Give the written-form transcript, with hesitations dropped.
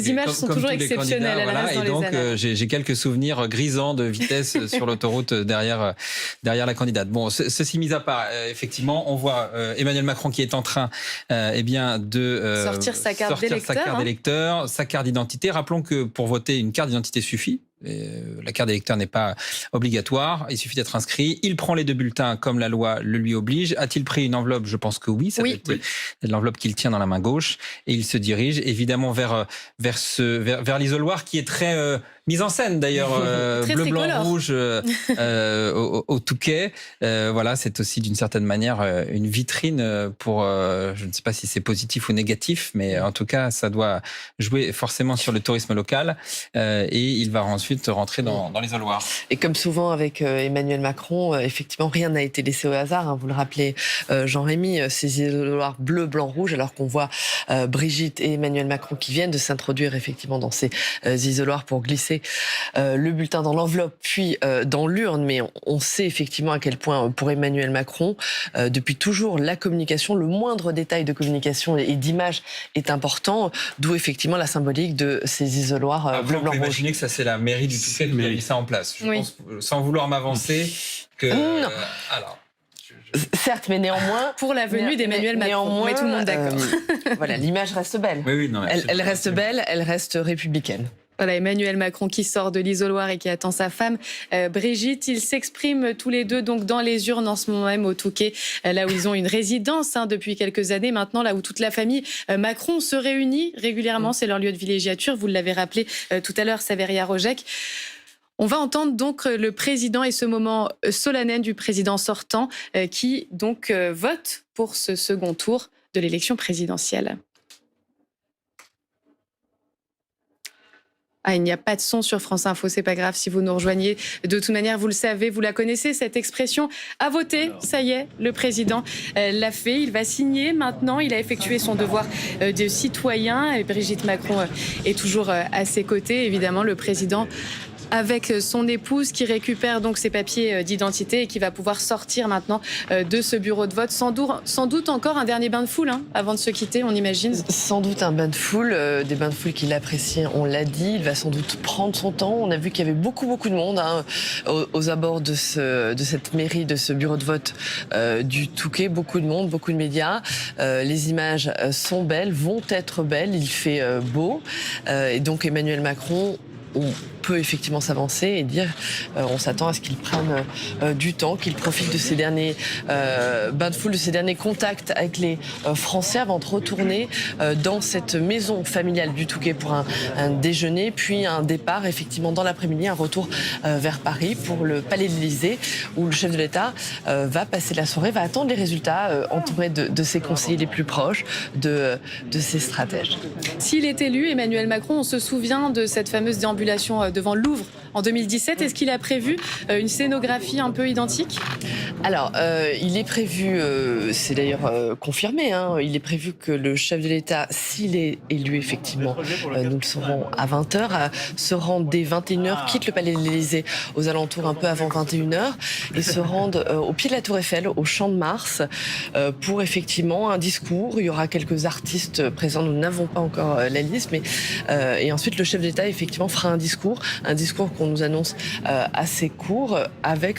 Les images sont toujours exceptionnelles à la voilà, reste dans et donc, les annales. j'ai quelques souvenirs grisants de vitesse sur l'autoroute derrière la candidate. Bon, ceci mis à part, effectivement, on voit Emmanuel Macron qui est en train eh bien, de sortir sa carte d'électeur, sa carte d'identité. Rappelons que pour voter, une carte d'identité suffit. La carte d'électeur n'est pas obligatoire, il suffit d'être inscrit. Il prend les 2 bulletins comme la loi le lui oblige. A-t-il pris une enveloppe? Je pense que oui, ça doit être l'enveloppe qu'il tient dans la main gauche. Et il se dirige évidemment vers l'isoloir qui est très mise en scène d'ailleurs, bleu, blanc, rouge au Touquet. Voilà, c'est aussi d'une certaine manière une vitrine pour, je ne sais pas si c'est positif ou négatif, mais en tout cas, ça doit jouer forcément sur le tourisme local et il va ensuite rentrer dans l'isoloir. Et comme souvent avec Emmanuel Macron, effectivement, rien n'a été laissé au hasard. Hein, vous le rappelez, Jean-Rémy, ces isoloirs bleu, blanc, rouge, alors qu'on voit Brigitte et Emmanuel Macron qui viennent de s'introduire effectivement dans ces isoloirs pour glisser le bulletin dans l'enveloppe, puis dans l'urne. Mais on sait effectivement à quel point, pour Emmanuel Macron, depuis toujours, la communication, le moindre détail de communication et d'image est important, d'où effectivement la symbolique de ces isoloirs bleu, blanc, rouge. Imaginez que ça, c'est la mairie du Touquet qui a mis ça en place. Je pense, sans vouloir m'avancer, que... alors... Certes, mais néanmoins... Pour la venue d'Emmanuel Macron, on met tout le monde d'accord. Voilà, l'image reste belle. Oui, non, elle reste belle, elle reste républicaine. Voilà, Emmanuel Macron qui sort de l'isoloir et qui attend sa femme Brigitte. Ils s'expriment tous les deux donc dans les urnes en ce moment même au Touquet, là où ils ont une résidence depuis quelques années maintenant, là où toute la famille Macron se réunit régulièrement. C'est leur lieu de villégiature. Vous l'avez rappelé tout à l'heure, Saveria-Rojek. On va entendre donc le président et ce moment solennel du président sortant qui donc vote pour ce second tour de l'élection présidentielle. Ah, il n'y a pas de son sur France Info, c'est pas grave si vous nous rejoignez. De toute manière, vous le savez, vous la connaissez, cette expression. À voter, ça y est, le président l'a fait. Il va signer maintenant. Il a effectué son devoir de citoyen. Et Brigitte Macron est toujours à ses côtés. Évidemment, le président avec son épouse qui récupère donc ses papiers d'identité et qui va pouvoir sortir maintenant de ce bureau de vote. Sans doute encore un dernier bain de foule avant de se quitter, on imagine. Sans doute un bain de foule, des bains de foule qu'il apprécie, on l'a dit. Il va sans doute prendre son temps. On a vu qu'il y avait beaucoup de monde aux abords de cette mairie, de ce bureau de vote du Touquet. Beaucoup de monde, beaucoup de médias. Les images sont belles, vont être belles. Il fait beau. Et donc Emmanuel Macron... on peut effectivement s'avancer et dire on s'attend à ce qu'il prenne du temps, qu'il profite de ces derniers bains de foule, de ces derniers contacts avec les Français avant de retourner dans cette maison familiale du Touquet pour un déjeuner, puis un départ effectivement dans l'après-midi, un retour vers Paris pour le Palais de l'Élysée où le chef de l'État va passer la soirée, va attendre les résultats entouré de ses conseillers les plus proches, de ses stratèges. S'il est élu, Emmanuel Macron, on se souvient de cette fameuse déambulation devant le Louvre en 2017. Est-ce qu'il a prévu une scénographie un peu identique? Alors, il est prévu, c'est d'ailleurs confirmé, il est prévu que le chef de l'État, s'il est élu effectivement, nous le saurons à 20h, se rende dès 21h, quitte le Palais de l'Élysée aux alentours un peu avant 21h et se rende au pied de la Tour Eiffel, au Champ de Mars, pour effectivement un discours. Il y aura quelques artistes présents, nous n'avons pas encore la liste, mais et ensuite le chef de l'État effectivement fera un discours qu'on nous annonce assez court avec